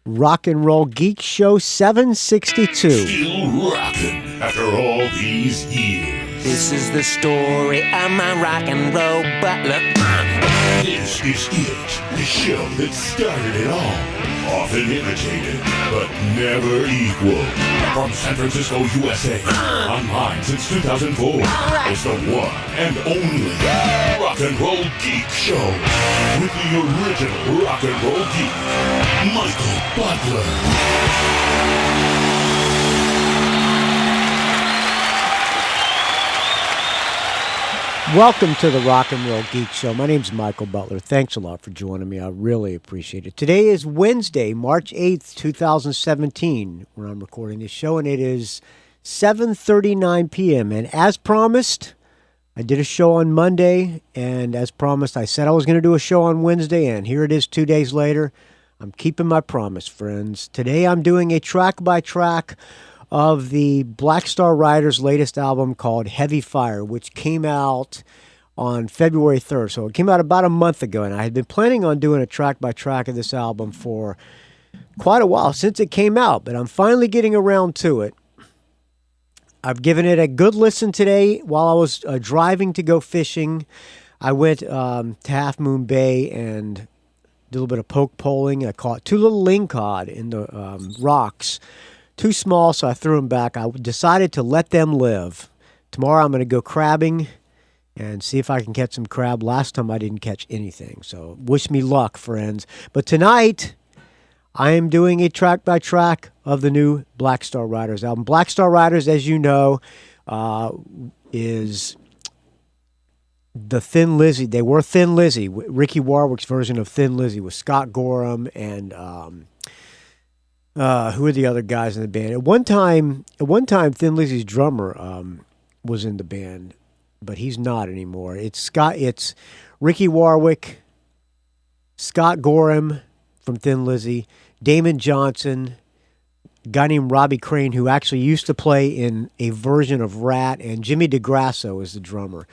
Rock and Roll Geek Show 762. Still rocking after all these years. This is the story of my rock and roll butler. This is it, the show that started it all. Often imitated, but never equal. From San Francisco, USA, online since 2004. It's the one and only Rock and Roll Geek Show. With the original rock and roll geek, Michael Butler. Welcome to the Rock and Roll Geek Show. My name's Michael Butler. Thanks a lot for joining me. I really appreciate it. Today is Wednesday, March 8th, 2017, when I'm recording this show, and it is 7:39 p.m. And as promised, I did a show on Monday, and as promised, I said I was going to do a show on Wednesday, and here it is 2 days later. I'm keeping my promise, friends. Today I'm doing a track-by-track of the Black Star Riders' latest album called Heavy Fire, which came out on February 3rd. So it came out about a month ago, and I had been planning on doing a track-by-track of this album for quite a while, since it came out, but I'm finally getting around to it. I've given it a good listen today while I was driving to go fishing. I went to Half Moon Bay and did a little bit of poke poling. I caught two little lingcod in the rocks. Too small, so I threw them back. I decided to let them live. Tomorrow I'm going to go crabbing and see if I can catch some crab. Last time I didn't catch anything, so wish me luck, friends. But tonight, I am doing a track-by-track of the new Black Star Riders album. Black Star Riders, as you know, is the Thin Lizzy. They were Thin Lizzy, Ricky Warwick's version of Thin Lizzy with Scott Gorham and who are the other guys in the band? At one time, Thin Lizzy's drummer was in the band, but he's not anymore. It's Ricky Warwick, Scott Gorham from Thin Lizzy, Damon Johnson, a guy named Robbie Crane, who actually used to play in a version of Rat, and Jimmy DeGrasso is the drummer.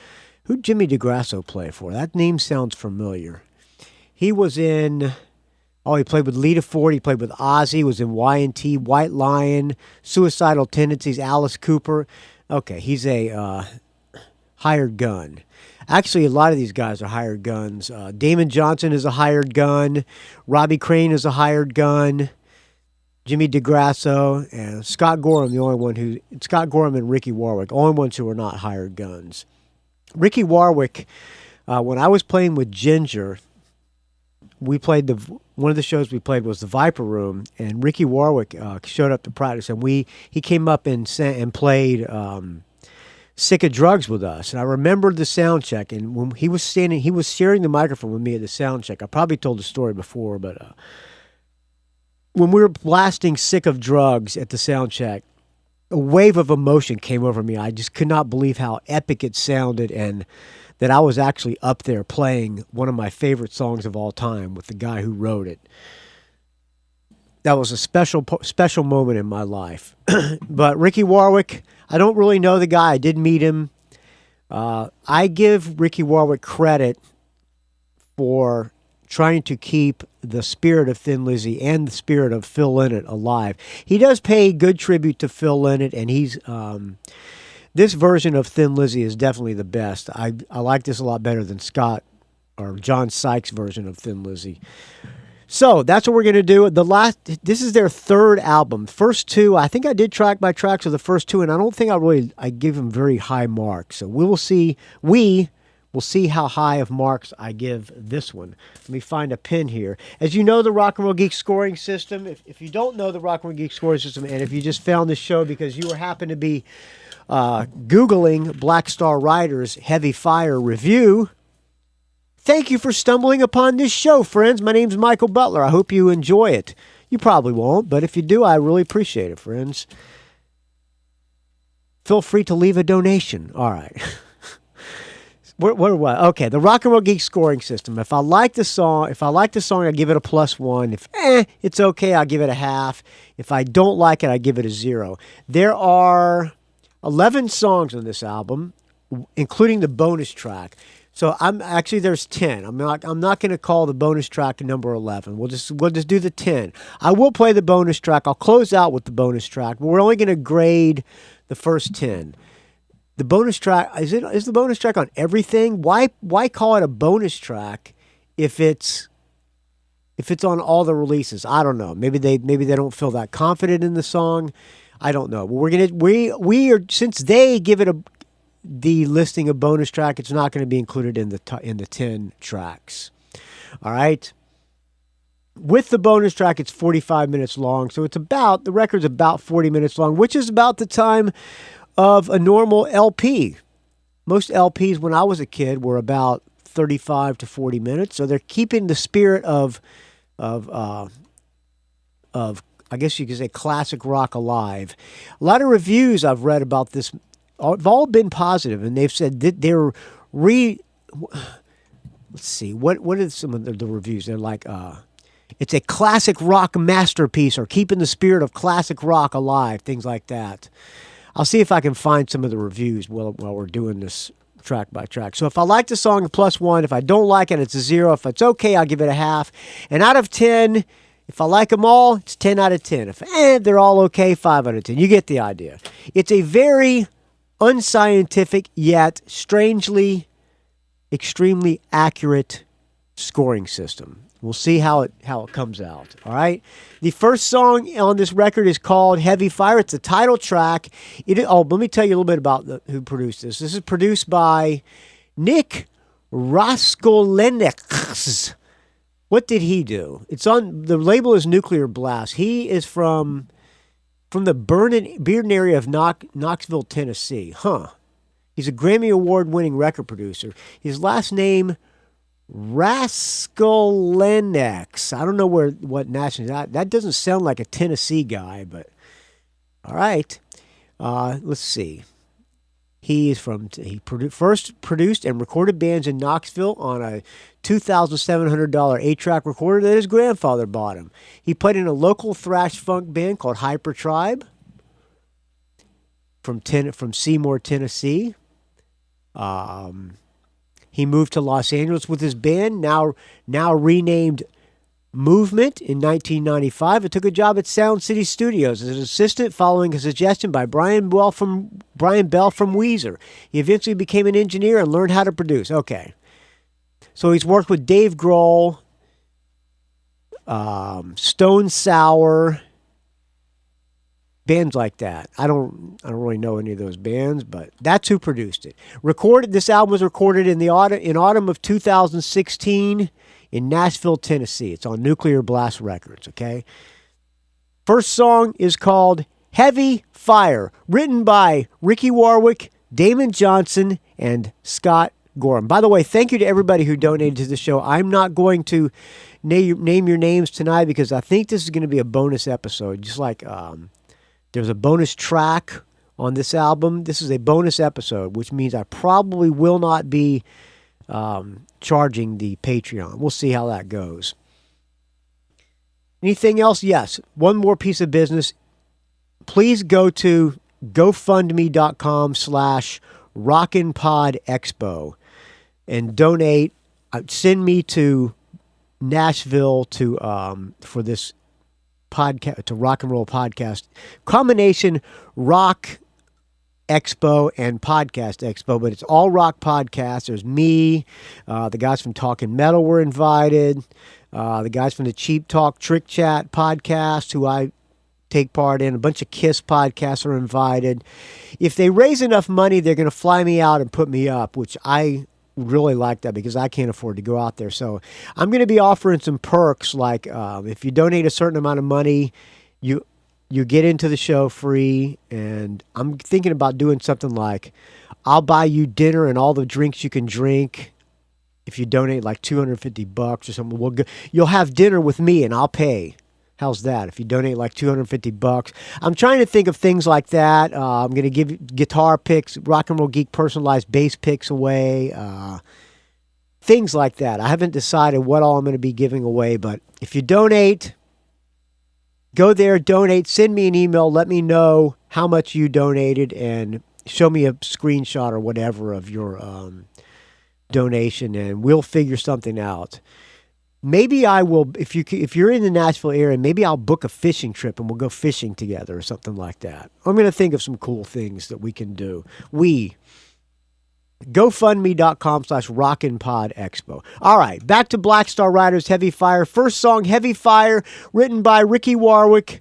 Who'd Jimmy DeGrasso play for? That name sounds familiar. He was in... Oh, he played with Lita Ford. He played with Ozzy. Was in Y&T, White Lion, Suicidal Tendencies, Alice Cooper. Okay, he's a hired gun. Actually, a lot of these guys are hired guns. Damon Johnson is a hired gun. Robbie Crane is a hired gun. Jimmy DeGrasso and Scott Gorham, Scott Gorham and Ricky Warwick, only ones who are not hired guns. Ricky Warwick, when I was playing with Ginger, we played one of the shows we played was the Viper Room, and Ricky Warwick showed up to practice, and he came up and played Sick of Drugs with us. And I remembered the sound check, and when he was sharing the microphone with me at the sound check. I probably told the story before, but when we were blasting Sick of Drugs at the sound check, a wave of emotion came over me. I just could not believe how epic it sounded, and that I was actually up there playing one of my favorite songs of all time with the guy who wrote it. That was a special moment in my life. But Ricky Warwick, I don't really know the guy. I did meet him. I give Ricky Warwick credit for trying to keep the spirit of Thin Lizzy and the spirit of Phil Lynott alive. He does pay good tribute to Phil Lynott, and he's... This version of Thin Lizzy is definitely the best. I like this a lot better than Scott or John Sykes' version of Thin Lizzy. So that's what we're going to do. This is their third album. First two, I think I did track by tracks of the first two, and I don't think I give them very high marks. So we will see how high of marks I give this one. Let me find a pin here. As you know, the Rock and Roll Geek scoring system. If you don't know the Rock and Roll Geek scoring system, and if you just found this show because you happen to be Googling Black Star Riders Heavy Fire review, thank you for stumbling upon this show, friends. My name's Michael Butler. I hope you enjoy it. You probably won't, but if you do, I really appreciate it, friends. Feel free to leave a donation. All right. What? Okay, the Rock and Roll Geek scoring system. If I like the song, I give it a +1. If it's okay, I'll give it a half. If I don't like it, I give it a 0. There are 11 songs on this album, including the bonus track. So there's 10. I'm not going to call the bonus track number 11. We'll just do the 10. I will play the bonus track. I'll close out with the bonus track, but we're only going to grade the first 10. The bonus track is the bonus track on everything? Why call it a bonus track if it's on all the releases? I don't know. Maybe they don't feel that confident in the song. I don't know. But we are, since they give it the listing of bonus track, it's not going to be included in the 10 tracks. All right. With the bonus track, it's 45 minutes long, so the record's about 40 minutes long, which is about the time of a normal LP. Most LPs when I was a kid were about 35 to 40 minutes, so they're keeping the spirit of I guess you could say classic rock alive. A lot of reviews I've read about this have all been positive, and they've said that they're let's see, what are some of the reviews? They're like, it's a classic rock masterpiece, or keeping the spirit of classic rock alive, things like that. I'll see if I can find some of the reviews while we're doing this track by track. So if I like the song, a +1. If I don't like it, it's a 0. If it's okay, I'll give it a half. And out of 10, if I like them all, it's 10 out of 10. If they're all okay, 5 out of 10. You get the idea. It's a very unscientific yet strangely extremely accurate scoring system. We'll see how it comes out. All right. The first song on this record is called "Heavy Fire." It's the title track. Let me tell you a little bit about who produced this. This is produced by Nick Raskoleneks. What did he do? The label is Nuclear Blast. He is from the Bearden area of Knoxville, Tennessee. He's a Grammy Award-winning record producer. His last name, Raskoleneks. I don't know what nationality. That doesn't sound like a Tennessee guy, but all right. Let's see. He first produced and recorded bands in Knoxville on a $2,700 8-track recorder that his grandfather bought him. He played in a local thrash funk band called Hyper Tribe from Seymour, Tennessee. He moved to Los Angeles with his band, now renamed Movement, in 1995, and took a job at Sound City Studios as an assistant following a suggestion by Brian Bell from Weezer. He eventually became an engineer and learned how to produce. Okay. So he's worked with Dave Grohl, Stone Sour, bands like that. I don't really know any of those bands, but that's who produced it. This album was recorded in autumn of 2016 in Nashville, Tennessee. It's on Nuclear Blast Records, okay? First song is called Heavy Fire, written by Ricky Warwick, Damon Johnson, and Scott Gorham. By the way, thank you to everybody who donated to the show. I'm not going to name your names tonight because I think this is going to be a bonus episode, just like there's a bonus track on this album. This is a bonus episode, which means I probably will not be charging the Patreon. We'll see how that goes. Anything else? Yes. One more piece of business. Please go to gofundme.com/rockinpodexpo and donate. Send me to Nashville for this podcast, to Rock and Roll Podcast. Combination Rock Expo and Podcast Expo, but it's all rock podcasts. There's me, the guys from Talking Metal were invited, the guys from the Cheap Talk Trick Chat podcast, who I take part in, a bunch of KISS podcasts are invited. If they raise enough money, they're going to fly me out and put me up, which I really like that because I can't afford to go out there. So I'm going to be offering some perks, like if you donate a certain amount of money, you get into the show free, and I'm thinking about doing something like I'll buy you dinner and all the drinks you can drink if you donate like $250 or something. You'll have dinner with me and I'll pay. How's that? If you donate like $250. I'm trying to think of things like that. I'm going to give guitar picks, Rock and Roll Geek personalized bass picks away, things like that. I haven't decided what all I'm going to be giving away, but if you donate, go there, donate, send me an email, let me know how much you donated, and show me a screenshot or whatever of your donation, and we'll figure something out. Maybe I will, if you're in the Nashville area, maybe I'll book a fishing trip and we'll go fishing together or something like that. I'm going to think of some cool things that we can do. GoFundMe.com/RockinPodExpo. All right, back to Black Star Riders, Heavy Fire. First song, Heavy Fire, written by Ricky Warwick,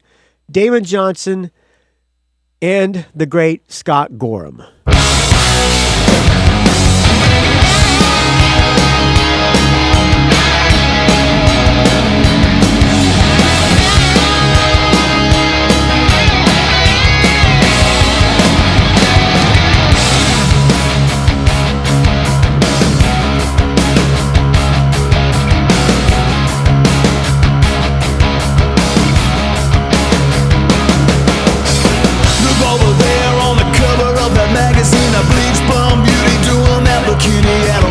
Damon Johnson, and the great Scott Gorham.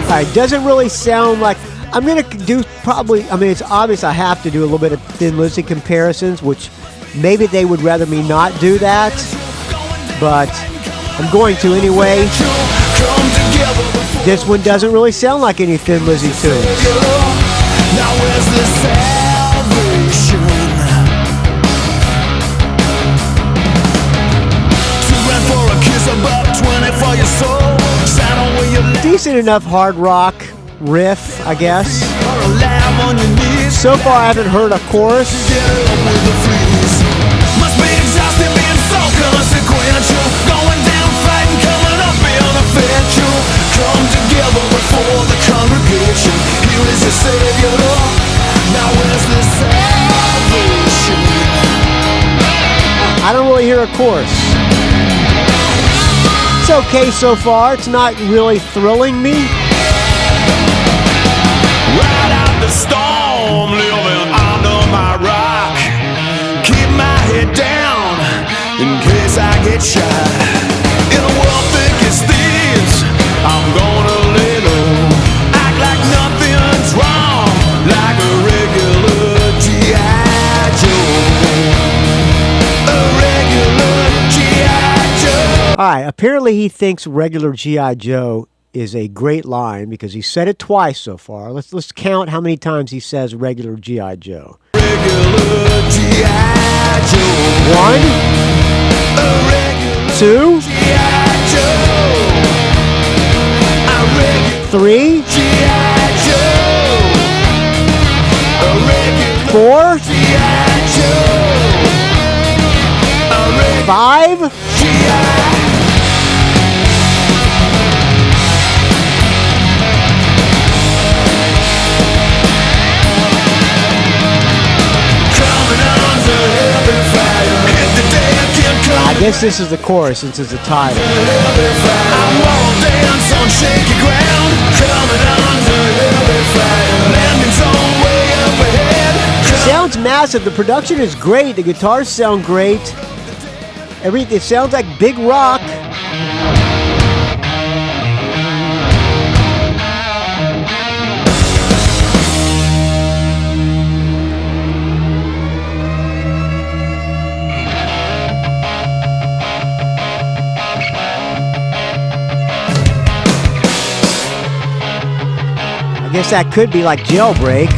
All right, doesn't really sound like I'm going to do probably, I mean, it's obvious I have to do a little bit of Thin Lizzy comparisons, which maybe they would rather me not do that, but I'm going to anyway. This one doesn't really sound like any Thin Lizzy tunes. Now where's the salvation? $2,000 for a kiss, $120 for your soul. Decent enough hard rock riff, I guess. So far I haven't heard a chorus. Must be exhausting being so consequential. Going down fighting, coming up being effectual. Come together before the congregation. Here is your savior. Now where's the salvation? I don't really hear a chorus. It's okay so far. It's not really thrilling me. Ride out the storm, living under my rock. Keep my head down in case I get shot. In a world thick as thieves, I'm gonna lay low. Act like nothing's wrong, like a regular G.I. Joe. A regular G.I. Joe. All right, apparently he thinks regular G.I. Joe is a great line because he said it twice so far. Let's count how many times he says regular G.I. Joe. Regular G.I. Joe. 1, 2, G.I. Joe. 3, G.I. Joe. 4, G.I. Joe. 5, G.I. I guess this is the chorus since it's the title. Sounds massive. The production is great. The guitars sound great. It sounds like big rock. I guess that could be like Jailbreak.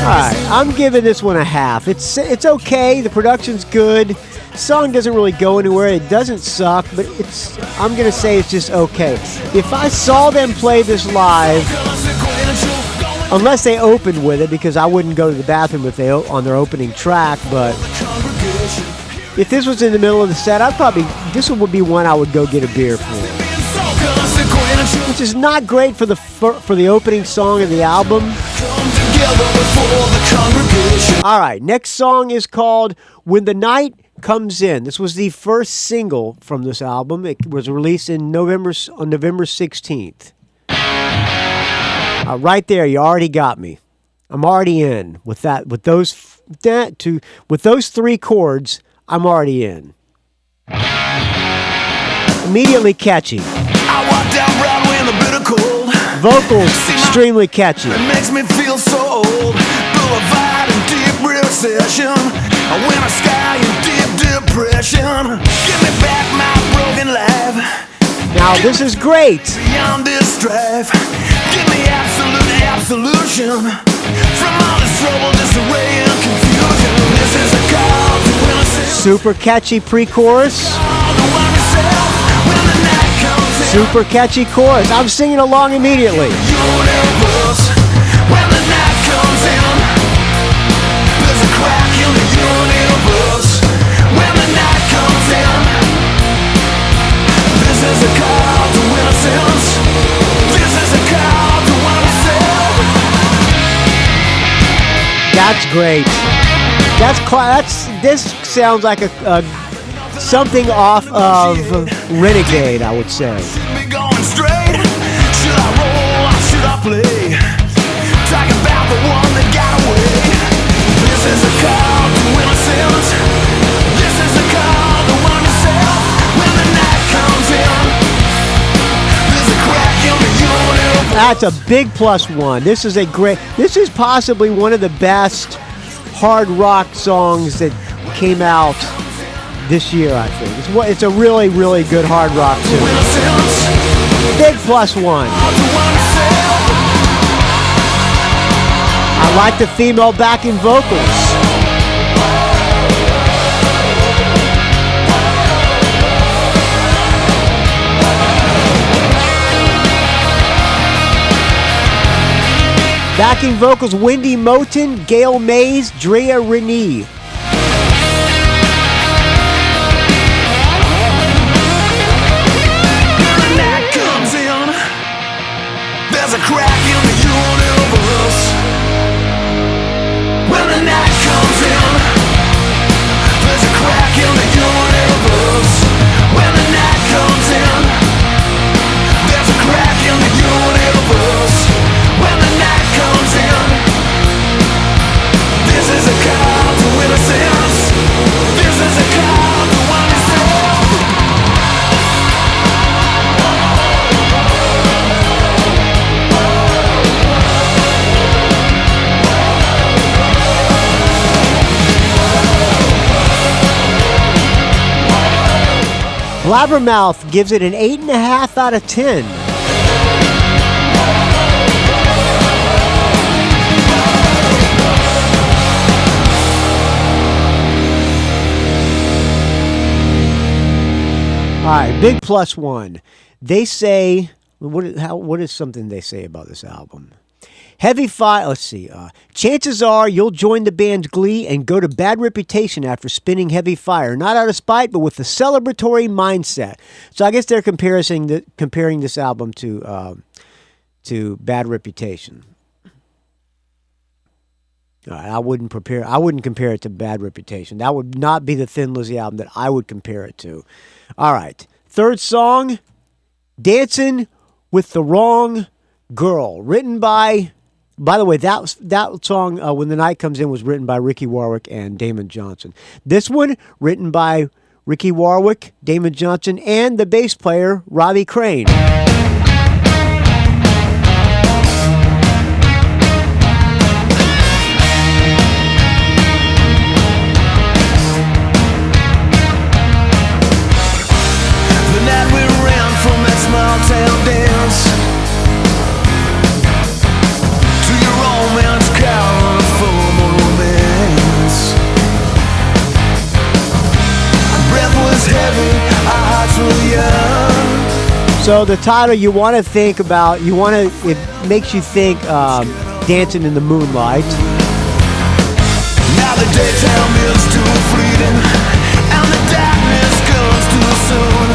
Alright, I'm giving this one a half. It's okay, the production's good. Song doesn't really go anywhere. It doesn't suck, but I'm gonna say it's just okay. If I saw them play this live, unless they opened with it, because I wouldn't go to the bathroom if they on their opening track, but if this was in the middle of the set, this would be one I would go get a beer for. Which is not great for the opening song of the album. Alright, next song is called When the Night Comes In. This was the first single from this album. It was released on November 16th. Right there, you already got me. I'm already in with that. With those 3 chords, I'm already in. Immediately catchy. I walked down Broadway in the Vocals extremely catchy. It makes me feel so old. Boulevard in deep recession. I win a sky in deep depression. Give me back my broken life. Now this is great. Beyond this strife. Give me absolute absolution. From all this trouble, disarray and confusion. This is a call to innocence. Super catchy pre-chorus. Call to one yourself when the night comes in. Super catchy chorus. I'm singing along immediately. Universe, when the night comes in, there's a crack in the universe. When the night comes in, this is a call to innocence. This is a call to oneself. That's great. This sounds like a something off of Renegade, I would say. Be going straight. Should I roll or should I play? Talk about the one that got away. This is a call to innocence. This is a call to oneself. When the night comes in, there's a crack in the universe. That's a big +1. This is possibly one of the best hard rock songs that came out this year, I think. It's a really, really good hard rock tune. Big +1. I like the female backing vocals. Backing vocals: Wendy Moten, Gail Mays, Drea Renee. There's a crack in the universe. When the night comes in, there's a crack in the universe. When the night comes in, there's a crack in the universe. When the night comes in, this is a call to innocence. This is a call to oneself. Blabbermouth gives it an 8.5 out of 10. All right, big +1. They say, what is something they say about this album? Heavy Fire, let's see. Chances are you'll join the band's glee and go to bad reputation after spinning Heavy Fire. Not out of spite, but with a celebratory mindset. So I guess they're comparing this album to Bad Reputation. All right, I wouldn't compare it to Bad Reputation. That would not be the Thin Lizzy album that I would compare it to. All right, third song, Dancing with the Wrong Girl, written by the way, that song, When the Night Comes In, was written by Ricky Warwick and Damon Johnson. This one, written by Ricky Warwick, Damon Johnson, and the bass player, Robbie Crane. The night we ran from that small town dance to your romance cover for romance. Our breath was heavy, our hearts were young. So the title, it makes you think Dancing in the Moonlight. Now the daytime is too fleeting, and the darkness comes too soon.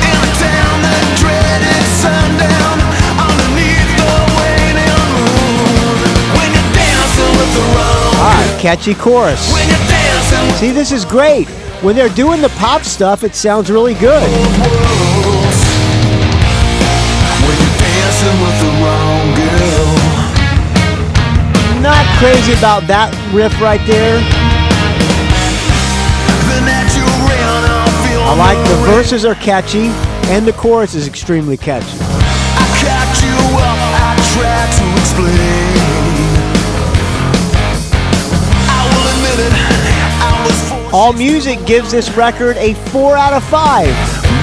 In a town that dreaded sundown, underneath the waning moon. When you're dancing with the wrong. All right, catchy chorus. When you're dancing with See, this is great. When they're doing the pop stuff, it sounds really good. worlds. When you're dancing with the wrong girl. Not crazy about that riff right there. The night you ran off your I like the verses are catchy, and the chorus is extremely catchy. I caught you up try to explain. I will admit it, I was forced. AllMusic gives this record a 4 out of 5.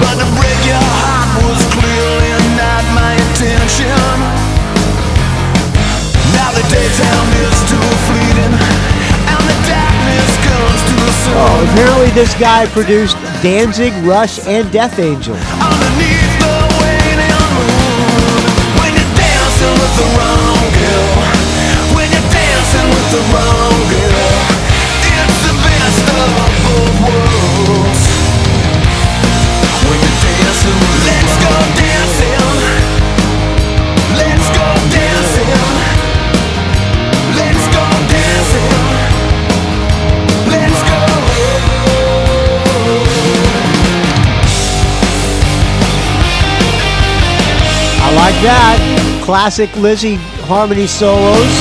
But to break your heart was clearly not my intention. Now the daytime is too fleeting, and the darkness comes too soon. Oh, apparently this guy produced Danzig, Rush, and Death Angel. Underneath the waning moon, when you're dancing with the wrong girl, when you're dancing with the wrong girl, it's the best of both worlds. When you're dancing with the Let's go dancing. Let's go dancing. Let's go dancing. Let's go. I like that. Classic Lizzie harmony solos.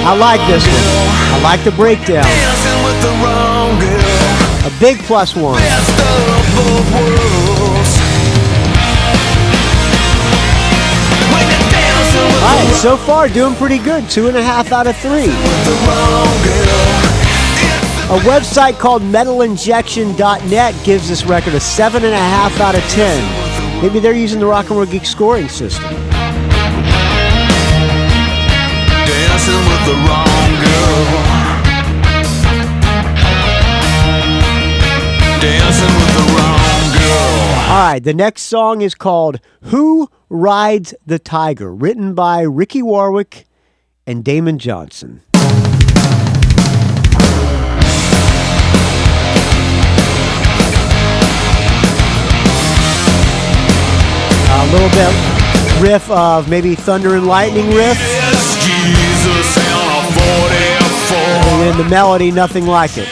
I like this one. I like the breakdown. Dancing with the wrong girl. A big plus one. Best of both worlds. When you're dancing with All right, so far doing pretty good. 2.5 out of 3. the wrong girl. A website called metalinjection.net gives this record a 7.5 out of 10. Maybe they're using the Rock and Roll Geek scoring system. Dancing with the wrong girl. Dancing with the wrong girl. All right, the next song is called Who Rides the Tiger, written by Ricky Warwick and Damon Johnson. A little bit riff of maybe Thunder and Lightning riff. Yes, Jesus on a 44. And then the melody, nothing like it.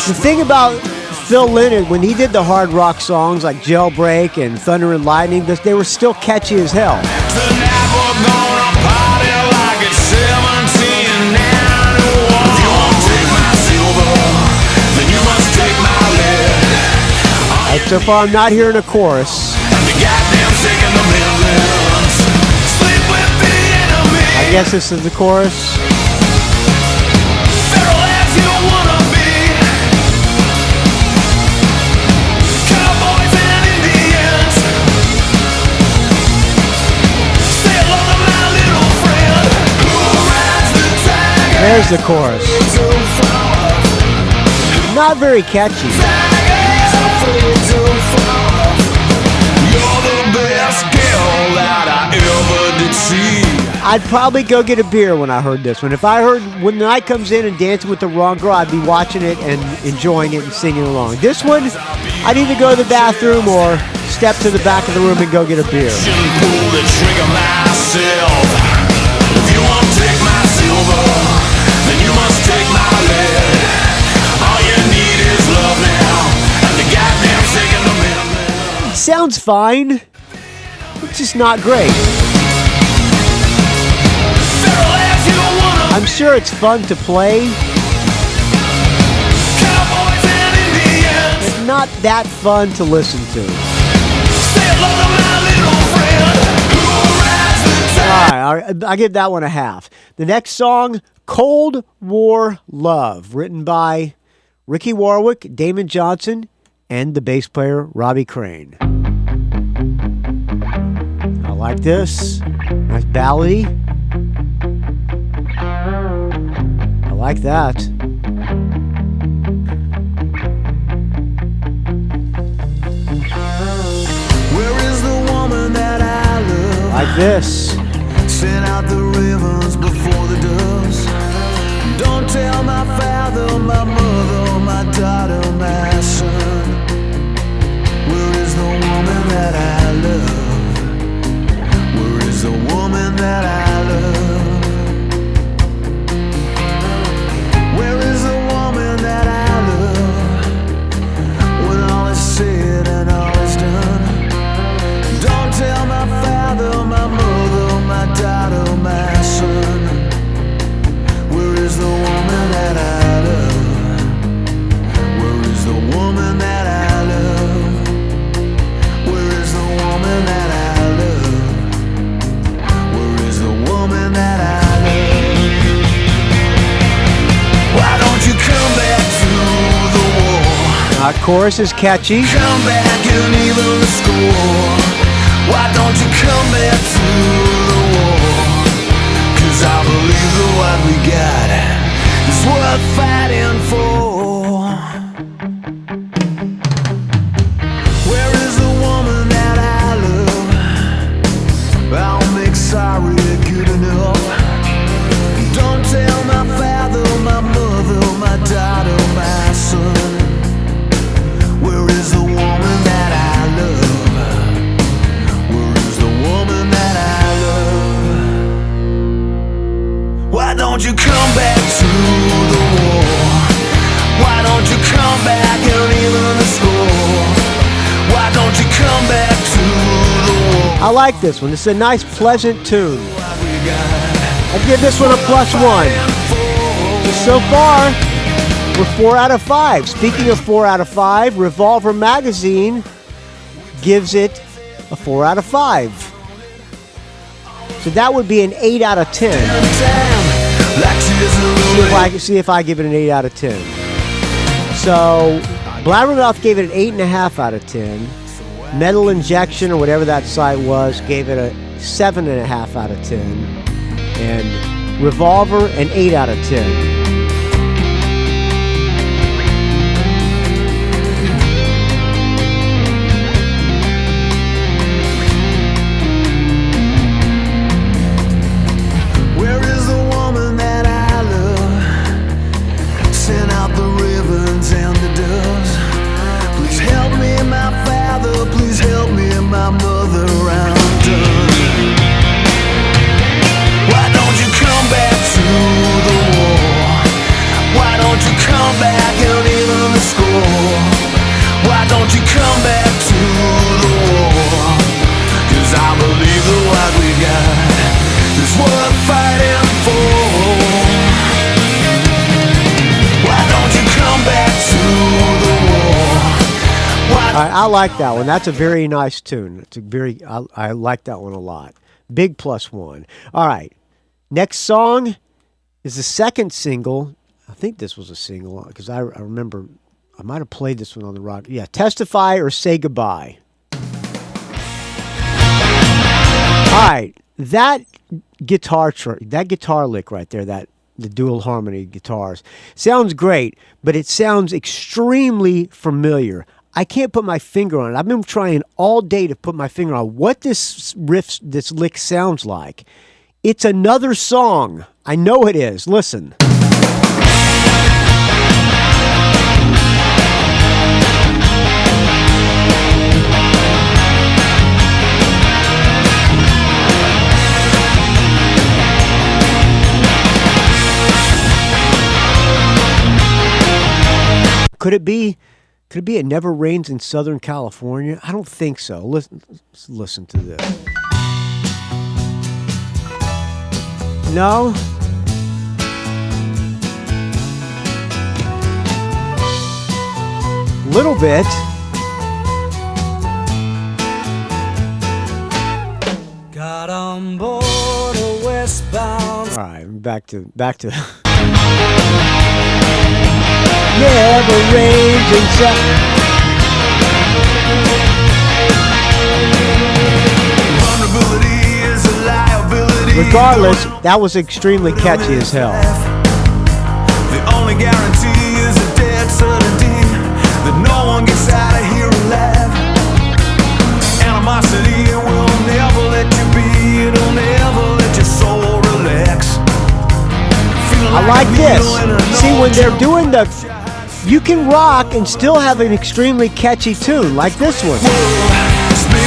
The thing about Phil Lynott, when he did the hard rock songs like Jailbreak and Thunder and Lightning, they were still catchy as hell. Tonight we're gonna party like it's 1791. If you won't take my silver, then you must take my lead. Right, so far I'm not hearing a chorus. The goddamn sick in the Midlands. Sleep with the enemy. I guess this is the chorus. Feral as you wanna be. Cowboys and Indians. Say hello to my little friend who rides the tiger. There's the chorus. Not very catchy. I'd probably go get a beer when I heard this one. If I heard When the Night Comes In and Dancing with the Wrong Girl, I'd be watching it and enjoying it and singing along. This one, I'd either go to the bathroom or step to the back of the room and go get a beer. Pull the trigger myself. If you won't take my silver, then you must take my lead. All you need is love now, and the goddamn sick in the Midlands. Sounds fine. It's just not great. Feral as you wanna I'm sure it's fun to play. Cowboys and Indians. It's not that fun to listen to. Say hello to my little friend who rides the tiger. All right, I give that one a half. The next song, Cold War Love, written by Ricky Warwick, Damon Johnson, and the bass player Robbie Crane. I like this. Nice ballady. I like that. Where is the woman that I love? Like this. Send out the ravens before the doves. Don't tell my father, my mother, my daughter, my son. Where is the woman that I love? Where is the woman that I love? Where is the woman that I love? When all is said and all is done, Chorus is catchy. Come back and even the score. Why don't you come back to the war? 'Cause I believe that what we got is worth fighting for. Where is the woman that I love? I'll make sorry good enough. Don't tell my father, my mother, my daughter, my son. Where is the woman that I love? Where is the woman that I love? Why don't you come back to the war? Why don't you come back and even the score? Why don't you come back to the war? I like this one. It's a nice, pleasant tune. I give this one a +1. So far, we're 4 out of 5. Speaking of 4 out of 5, Revolver Magazine gives it a 4 out of 5. So that would be an 8 out of 10. See if I give it an 8 out of 10. So Blabbermouth gave it an 8.5 out of 10. Metal Injection, or whatever that site was, gave it a 7.5 out of 10. And Revolver, an 8 out of 10. Where is the woman that I love? Send out the ravens and the doves. Please help me, my father. Please help me, my mother. I'm done. Why don't you come back to the war? Why don't you come back and even the score? Why don't you come back to the war? 'Cause I believe that what we got is worth fighting for. Why don't you come back to the war? I like that one. That's a very nice tune. I like that one a lot. Big +1. All right. Next song is the second single. I think this was a single because I remember I might have played this one on the rock. Yeah, Testify or Say Goodbye. All right. That guitar lick right there, the dual harmony guitars, sounds great, but it sounds extremely familiar. I can't put my finger on it. I've been trying all day to put my finger on what this lick sounds like. It's another song. I know it is. Listen. Could it be It Never Rains in Southern California? I don't think so. Listen to this. No? Little bit. Got on board a westbound. All right, back to Never rains in Vulnerability is a liability. Regardless, that was extremely catchy as hell. The only guarantee is a dead certainty that no one gets out of here alive. Animosity will never let you be. It'll never let your soul relax. I like this. See, when they're doing you can rock and still have an extremely catchy tune, like this one. Spin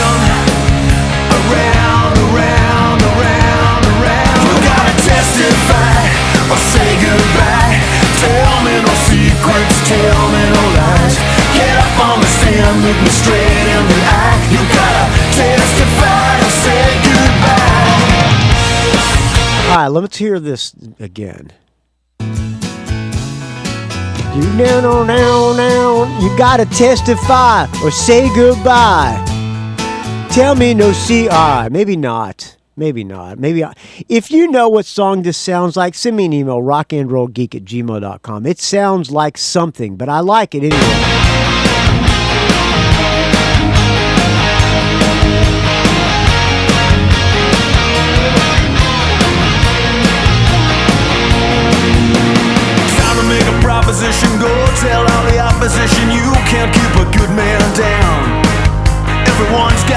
around, around, around, around. You gotta testify or say goodbye. Tell me no secrets, tell me no lies. Get up on the stand, look me straight in the eye. You gotta testify or say goodbye. All right, let's hear this again. You you gotta testify or say goodbye. Tell me no maybe not. Maybe if you know what song this sounds like, send me an email, rockandrollgeek@gmail.com. It sounds like something, but I like it anyway.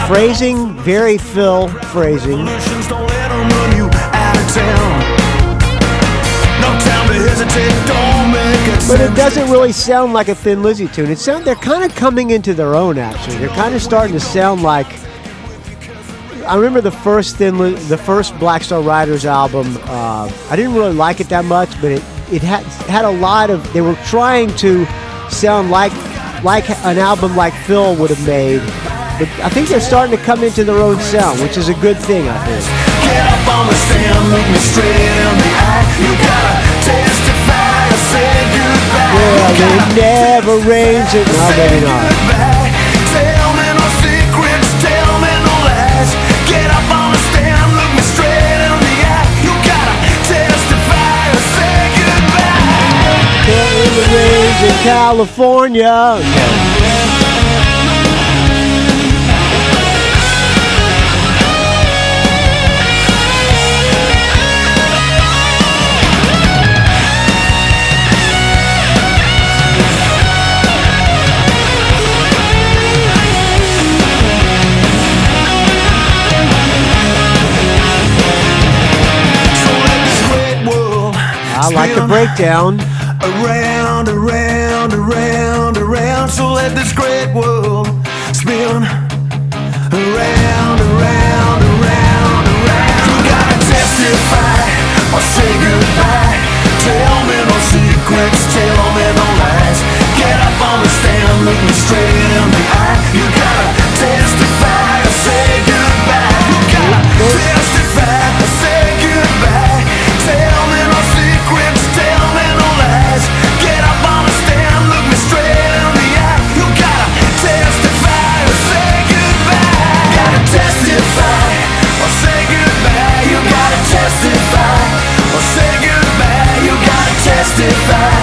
Phrasing, very Phil phrasing. Don't let 'em run you out of town. No time to hesitate, don't make it. But it doesn't really sound like a Thin Lizzy tune. They're kind of coming into their own, actually. They're kind of starting to sound like. I remember the first Black Star Riders album. I didn't really like it that much, but it had a lot of. They were trying to sound like an album like Phil would have made. But I think they're starting to come into their own sound, which is a good thing, I think. Get up on the stand, look me straight in the eye. You gotta testify or say goodbye. Well, it never rains it. No, maybe not. Tell me no secrets, tell me no lies. Get up on the stand, look me straight in the eye. You gotta testify or say goodbye. It rains in California. I like the breakdown. Around, around, around, around. So let this great world spin. Around, around, around, around. You gotta testify or say goodbye. Tell me no secrets, tell me no lies. Get up on the stand, look me straight in the eye. You gotta testify or say goodbye. You gotta testify or say goodbye. Tell me no secrets, tell me no lies. Get up on the stand, look me straight in the eye. You gotta testify or say goodbye. Gotta testify or say goodbye. You gotta testify or say goodbye. You gotta testify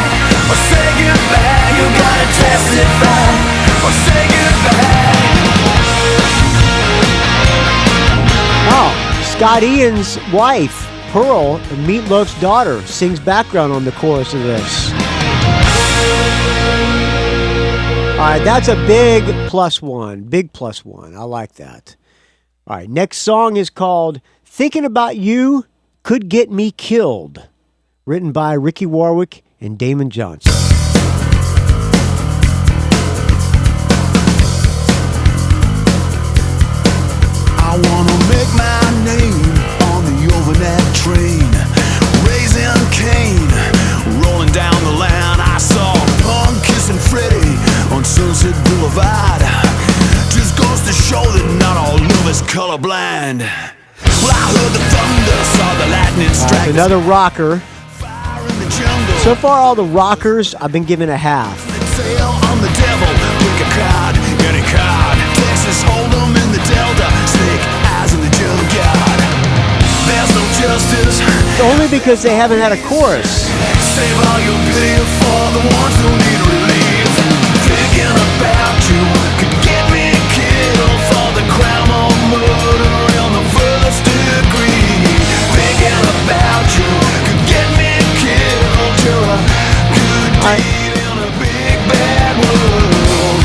or say goodbye. You gotta testify or say goodbye. Oh, Scott Ian's wife, Pearl, Meatloaf's daughter, sings background on the chorus of this. All right, that's a big plus one. Big plus one. I like that. All right, next song is called Thinking About You Could Get Me Killed, written by Ricky Warwick and Damon Johnson. I wanna make my name on the overnight train, raising Cain, rolling down the line. I saw Punk kissing Freddie on Sunset Boulevard. Just goes to show that not all love is colorblind. Well, I heard the thunder, saw the lightning strike. Another rocker. Fire in the jungle. So far, all the rockers, I've been giving a half. Sail on the devil, pick a card, any card. Texas Hold'em in the Delta, snake eyes in the junkyard. There's no justice. Only because they haven't had a chorus. Save all your pity for the ones who need relief. Thinking about you could get me killed for the crime of murder in the first degree. Thinking about you could get me killed. You're a good deed in a big bad world.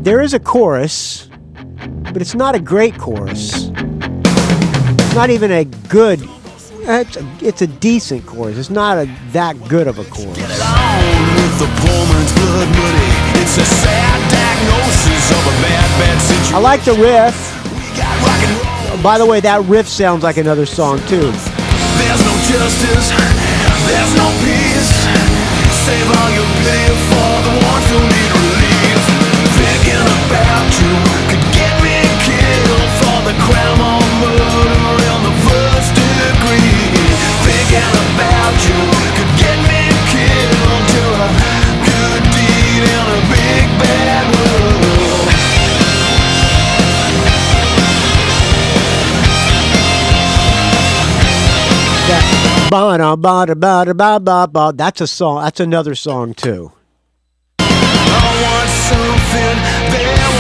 There is a chorus, but it's not a great chorus. It's not even a good. It's a decent chorus. It's not that good of a chorus. Get it on with the poor man's blood money. It's a sad diagnosis of a bad situation. I like the riff. We got rock and roll. By the way, that riff sounds like another song too. There's no justice. There's no peace. Save all your pity for the ones who need relief. Thinking about you could get me killed for the crime of murder in the first degree. Thinking about you could get me killed. You're a good deed in a big bad world. That's a song. That's another song too.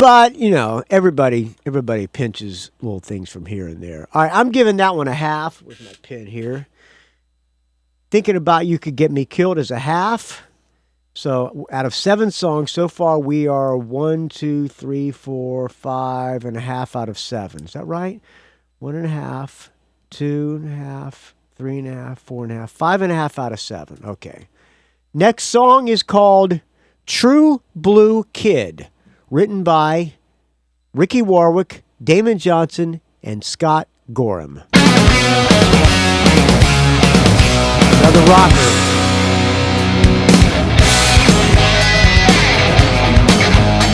But you know, everybody pinches little things from here and there. All right, I'm giving that one a half with my pen here. Thinking About You Could Get Me Killed as a half. So out of 7 songs so far, we are 1, 2, 3, 4, 5.5 out of 7. Is that right? 1.5, 2.5, 3.5, 4.5, 5.5 out of 7. Okay. Next song is called True Blue Kid, written by Ricky Warwick, Damon Johnson, and Scott Gorham. Another rocker.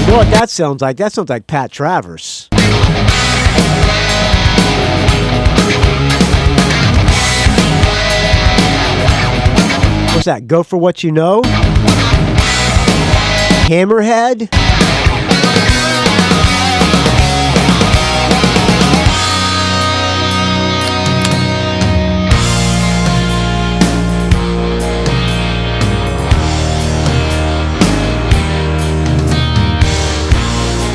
You know what that sounds like? That sounds like Pat Travers. What's that? Go for What You Know? Hammerhead?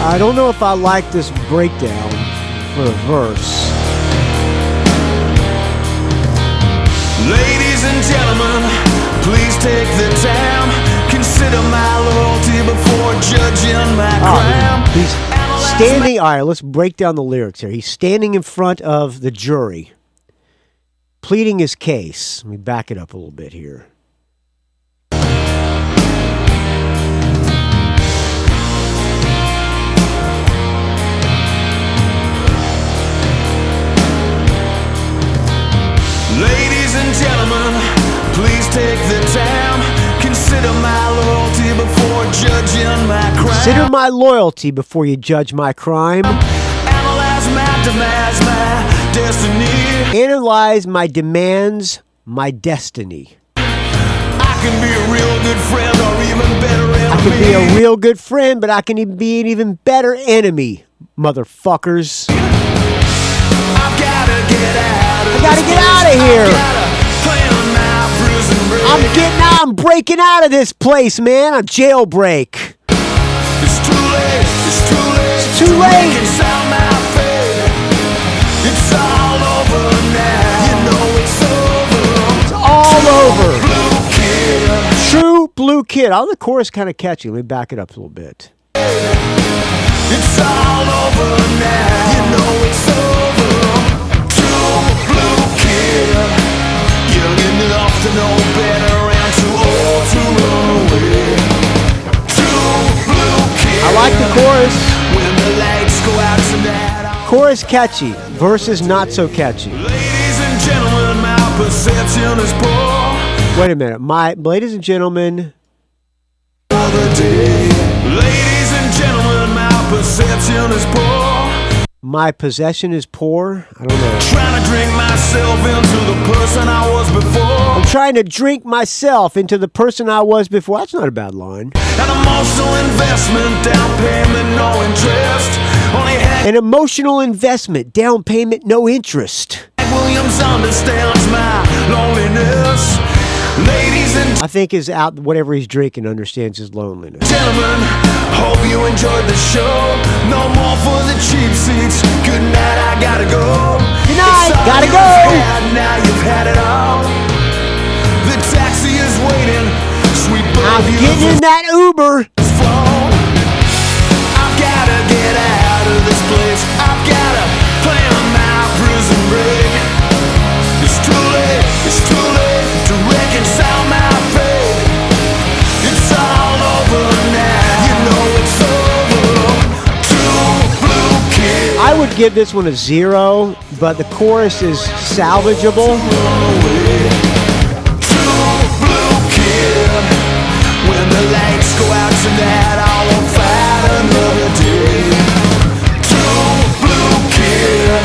I don't know if I like this breakdown for a verse. Ladies and gentlemen, please take the time. Consider my loyalty before judging my crime. He's standing. All right, let's break down the lyrics here. He's standing in front of the jury, pleading his case. Let me back it up a little bit here. Ladies and gentlemen, please take the time. Consider my loyalty before judging my crime. Consider my loyalty before you judge my crime. Analyze my demands, my destiny. Analyze my demands, my destiny. I can be a real good friend or even better enemy. I can be a real good friend, but I can be an even better enemy, motherfuckers. I've gotta get out of I gotta get out of here. I'm breaking out of this place, man. A jailbreak. It's too late. It's too late. It's too late. Reconcile my fate. It's all over now. You know it's over. It's all over. Blue kid. True Blue Kid. Oh, the chorus kind of catchy. Let me back it up a little bit. It's all over now. You know it's over. True Blue Kid. Young enough to know better and too old to run away. True Blue Kid. I like the chorus. When the lights go out tonight. Chorus catchy. Verse not so catchy. Ladies and gentlemen, my perception is poor. Wait a minute. Ladies and gentlemen. Ladies and gentlemen, my perception is poor. My possession is poor. I don't know. Trying to drink myself into the person I was before. I'm trying to drink myself into the person I was before. That's not a bad line. An emotional investment, down payment, no interest. Only An emotional investment, down payment, no interest. Williams understands my loneliness. Ladies and I think is out whatever he's drinking understands his loneliness. gentlemen, hope you enjoyed the show. No more for the cheap seats. Good night, I gotta go. Good night, It's all gotta you've go. had, now you've had it all. The taxi is waiting. Sweet but I'm getting in beautiful that Uber. phone. I've gotta get out of this place. I've gotta plan my prison break. It's too late. It's too late to reconcile my fate. It's all over now. You know it's over. True Blue Kid. I would give this one a 0, but the chorus is salvageable. True Blue Kid. When the lights go out tonight, I won't fight another day. True Blue Kid.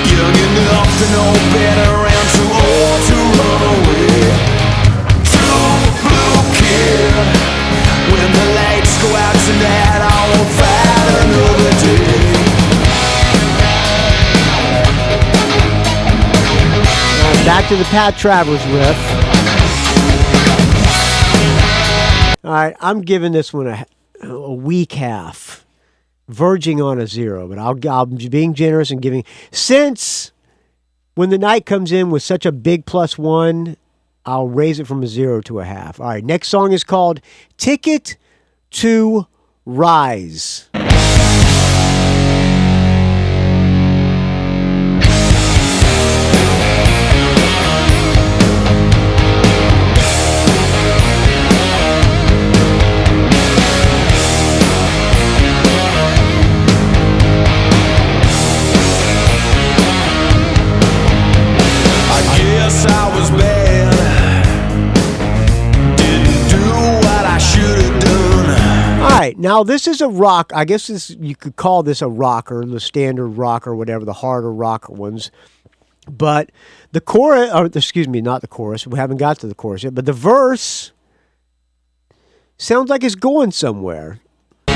Young enough to know better and too old to run away. True Blue Kid. When the lights go out tonight, I won't fight another day. Back to the Pat Travers riff. All right, I'm giving this one a weak half, verging on a 0. But I'll being generous and giving. Since when the night comes in with such a big +1, I'll raise it from a 0 to a half. All right, next song is called Ticket to Rise. I was bad, didn't do what I should have done. All right, now this is a rock. I guess you could call this a rocker, the standard rock or whatever, the harder rocker ones. But the chorus, or excuse me, not the chorus. We haven't got to the chorus yet, but the verse sounds like it's going somewhere. I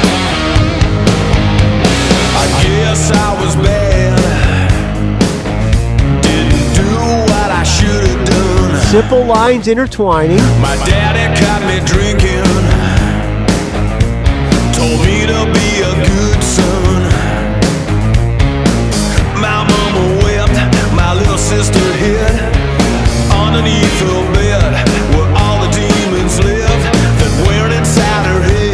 guess I was bad, didn't do what I should have done. Simple lines intertwining. My daddy caught me drinking, told me to be a good son. My mama wept, my little sister hid underneath her bed where all the demons live that weren't inside her head.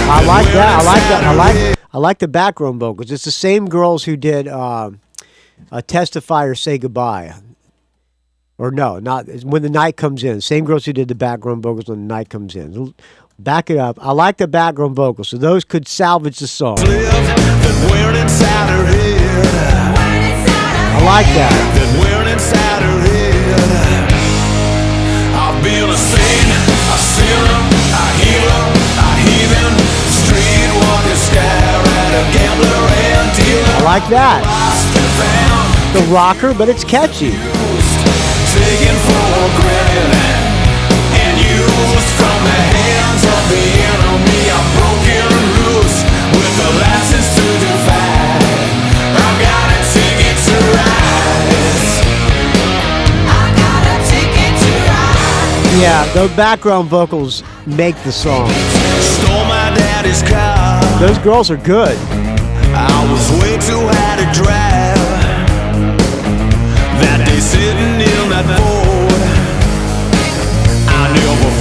I like that. I like the background vocals. It's the same girls who did Testify or Say Goodbye. Or no, not When the Night Comes In. Same girls who did the background vocals When the Night Comes In. Back it up. I like the background vocals, so those could salvage the song. I like that. I've been a saint, a sinner, a healer, a heathen, street walking, sky rider, gambler and dealer. I like that. The rocker, but it's catchy. Taken for granted and used from the hands of the enemy. I'm broken loose with the license to divide. I've got a ticket to rise. I got a ticket to rise. Yeah, the background vocals make the song. Stole my daddy's car. Those girls are good. I was way too high to drive. That day sitting in that Ford, I never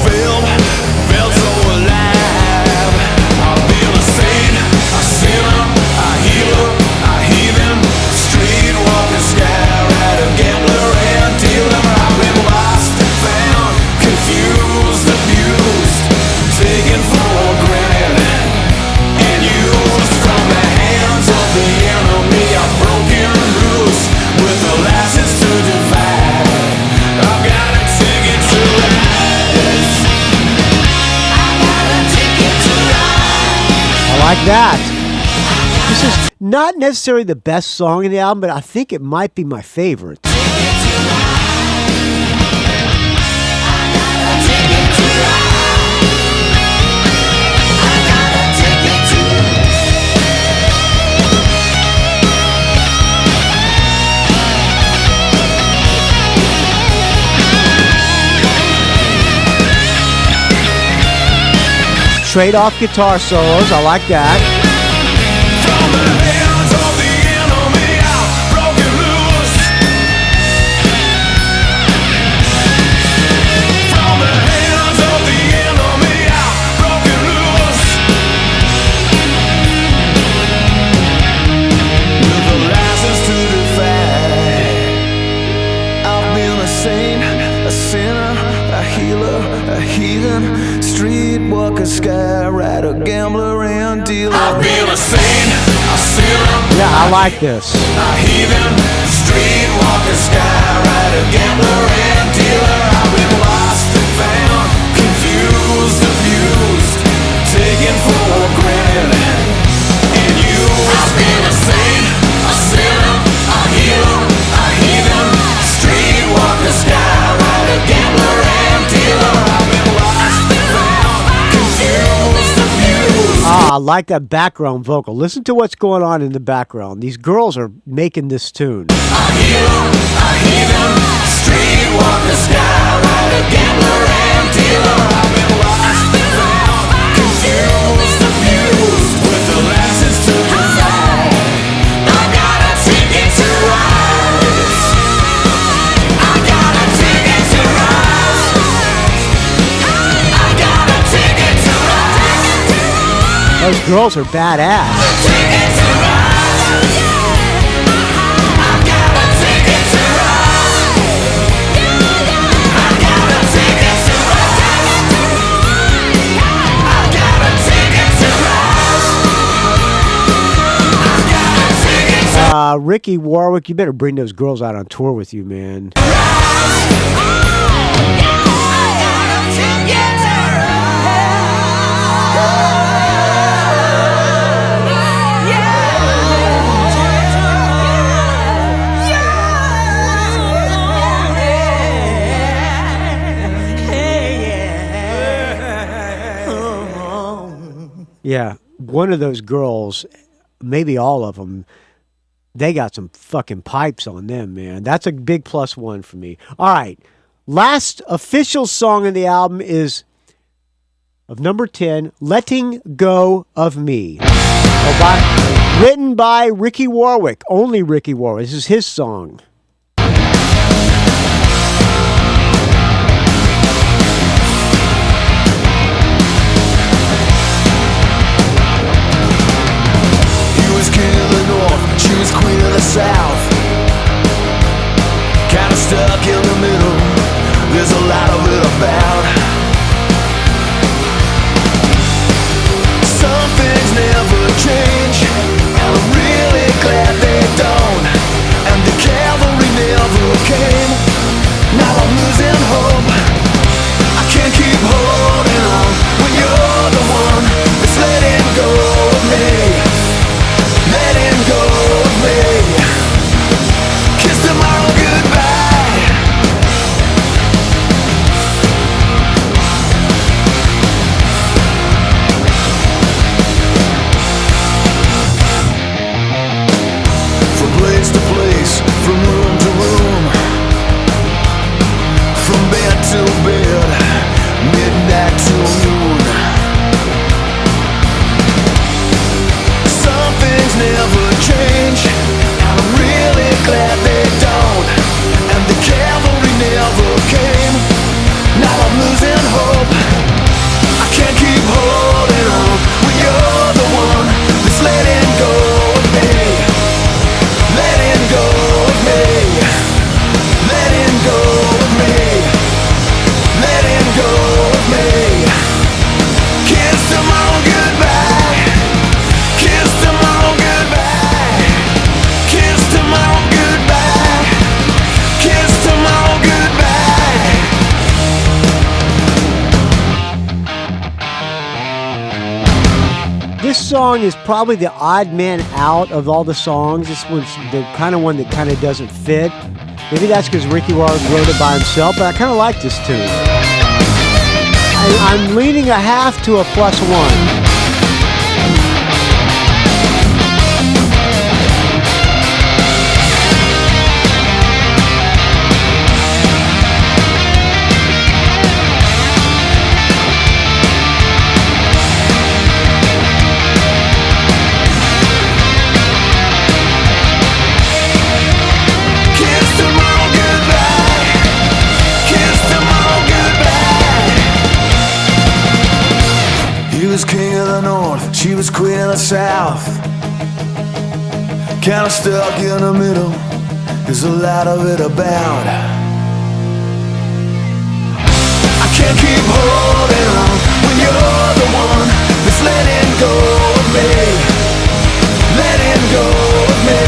felt so alive. I've been a saint, a sinner, a healer, a heathen, street walking, sky rider, gambler and dealer. I've been lost and found, confused, abused, taken for granted and used from the hands of the enemy. I'm broken loose with the license to divide. I've got a ticket to rise. I got a ticket to rise. I like that. This is not necessarily the best song in the album, but I think it might be my favorite. Straight off guitar solos, I like that. From the hands of the enemy, I've broken loose. From the hands of the enemy, I've broken loose. With a license to defy. I've been a saint, a sinner, a healer, a heathen, street walker, sky rider, gambler and dealer. I've been a saint, a sinner. Yeah, I like this. A heathen, street walker, sky rider, gambler and dealer. I've been lost and found, confused, abused, taken for granted and used. I've been a saint, a sinner, a healer, a heathen, street walker, sky rider, gambler and dealer. I've been lost and found, confused, abused. I like that background vocal. Listen to what's going on in the background. These girls are making this tune. A healer, a heathen, street walker, sky rider, gambler and dealer. I've been lost and found, confused, abused, with the license to divide. I got a ticket to rise. I got a Those girls are badass. Ricky Warwick, you better bring those girls out on tour with you, man. Yeah, one of those girls, maybe all of them, they got some fucking pipes on them, man. That's a big +1 for me. All right. Last official song on the album is of number 10, Letting Go of Me. Written by Ricky Warwick. Only Ricky Warwick. This is his song. She was queen of the South, kinda stuck in the middle. There's a lot of it about. Some things never change, and I'm really glad they don't. And the cavalry never came. Now I'm losing hope. I can't keep holding on when you're the one that's letting go of me. Letting go of me. Kiss tomorrow goodbye. From place to place, from room to room, from bed to bed, midnight to noon. Some things never change, and I'm really glad they don't. And the cavalry never came. Now I'm losing hope. I can't keep holding on when you're the one that's letting go of me. Letting go of me. Letting go of me. Letting go of me. Kiss tomorrow goodbye. Kiss tomorrow goodbye. Kiss tomorrow goodbye. Kiss tomorrow goodbye. This song is probably the odd man out of all the songs. This one's the kind of one that kind of doesn't fit. Maybe that's because Ricky Warwick wrote it by himself, but I kind of like this tune. I'm leaning a half to a +1. King of the North, she was queen of the South. Kinda stuck in the middle, there's a lot of it about. I can't keep holding on when you're the one that's letting go of me. Letting go of me.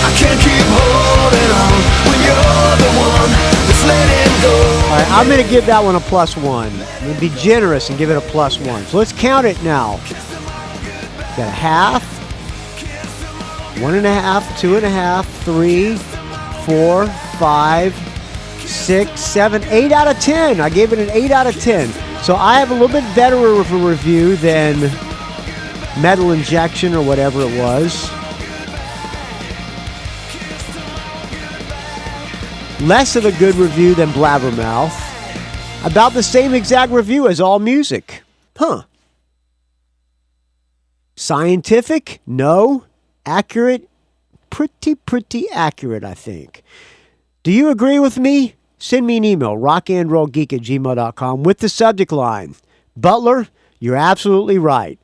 I can't keep holding on when you're the one that's letting go. All right, I'm going to give that one a +1. I'm going to be generous and give it a +1. So let's count it now. Got a half, 1.5, 2.5, 3, 4, 5, 6, 7, 8 out of 10. I gave it an 8 out of 10. So I have a little bit better of a review than Metal Injection or whatever it was. Less of a good review than Blabbermouth. About the same exact review as All Music. Huh. Scientific? No. Accurate? Pretty accurate, I think. Do you agree with me? Send me an email, rockandrollgeek@gmail.com, with the subject line, Butler, you're absolutely right.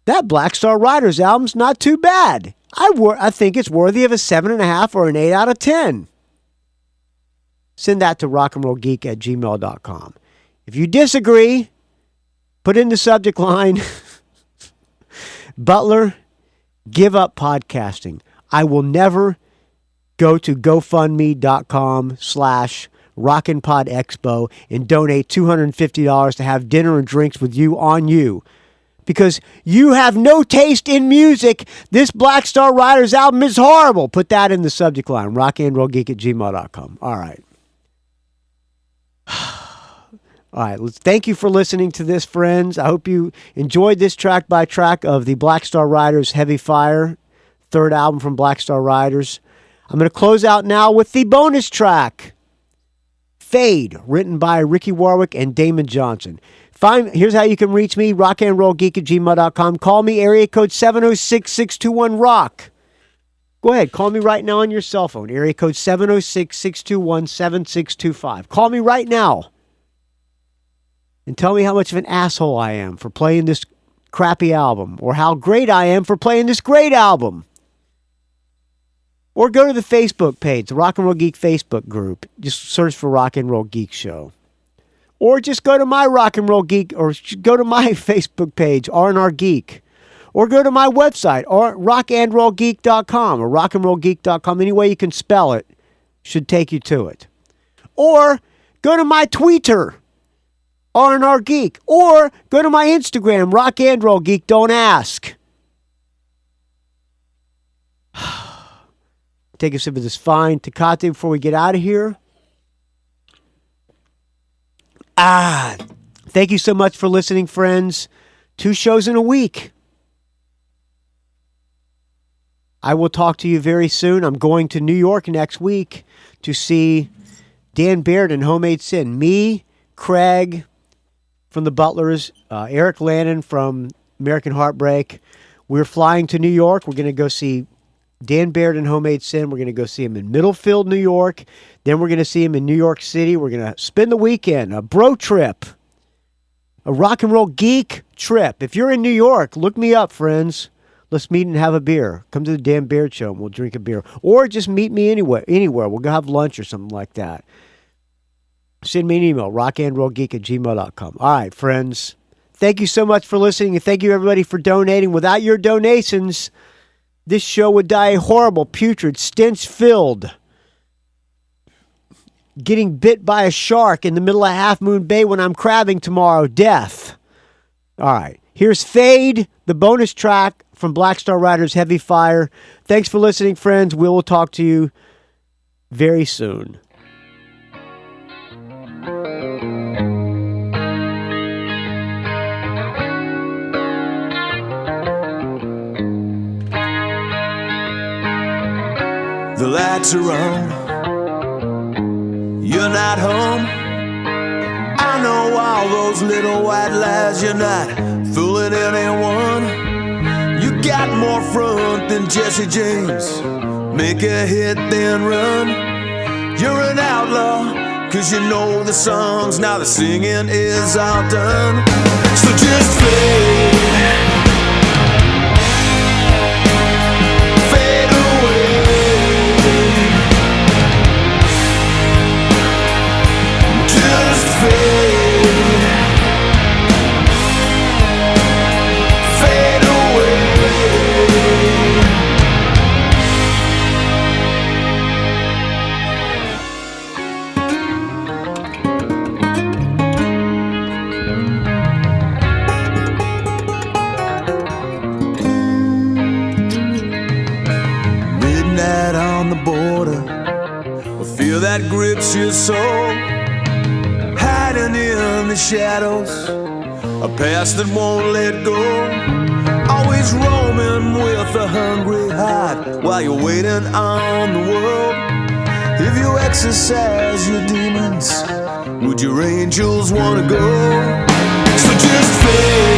That Black Star Riders album's not too bad. I think it's worthy of a 7.5 or an 8 out of 10. Send that to rockandrollgeek@gmail.com. If you disagree, put in the subject line, Butler, give up podcasting. I will never go to gofundme.com/RockinPodExpo and donate $250 to have dinner and drinks with you on you. Because you have no taste in music. This Black Star Riders album is horrible. Put that in the subject line, rockandrollgeek@gmail.com. All right. All right. Thank you for listening to this, friends. I hope you enjoyed this track by track of the Black Star Riders Heavy Fire, third album from Black Star Riders. I'm going to close out now with the bonus track, Fade, written by Ricky Warwick and Damon Johnson. Here's how you can reach me, rockandrollgeek@gmail.com. Call me, area code 706-621-ROCK. Go ahead, call me right now on your cell phone, area code 706-621-7625. Call me right now and tell me how much of an asshole I am for playing this crappy album, or how great I am for playing this great album. Or go to the Facebook page, the Rock and Roll Geek Facebook group. Just search for Rock and Roll Geek Show. Or just go to my Rock and Roll Geek, or go to my Facebook page, R&R Geek. Or go to my website, rockandrollgeek.com or rockandrollgeek.com. Any way you can spell it should take you to it. Or go to my Twitter, R&R Geek. Or go to my Instagram, Rock and Roll Geek. Don't ask. Take a sip of this fine Tecate before we get out of here. Thank you so much for listening, friends. 2 shows in a week. I will talk to you very soon. I'm going to New York next week to see Dan Baird and Homemade Sin. Me, Craig from the Butlers, Eric Lannon from American Heartbreak. We're flying to New York. We're going to go see Dan Baird and Homemade Sin. We're going to go see him in Middlefield, New York. Then we're going to see him in New York City. We're going to spend the weekend, a bro trip, a rock and roll geek trip. If you're in New York, look me up, friends. Let's meet and have a beer. Come to the Dan Baird Show and we'll drink a beer. Or just meet me anywhere. We'll go have lunch or something like that. Send me an email, rockandrollgeek@gmail.com. All right, friends. Thank you so much for listening, and thank you, everybody, for donating. Without your donations, this show would die a horrible, putrid, stench-filled, getting bit by a shark in the middle of Half Moon Bay when I'm crabbing tomorrow death. All right. Here's Fade, the bonus track from Black Star Riders Heavy Fire. Thanks for listening, friends. We will talk to you very soon. The lights are on, you're not home. I know all those little white lies, you're not fooling anyone. You got more front than Jesse James, make a hit then run. You're an outlaw, cause you know the songs, now the singing is all done. So just fade. That grips your soul, hiding in the shadows, a past that won't let go. Always roaming with a hungry heart while you're waiting on the world. If you exercise your demons, would your angels want to go? So just fade.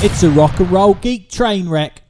It's a rock and roll geek train wreck.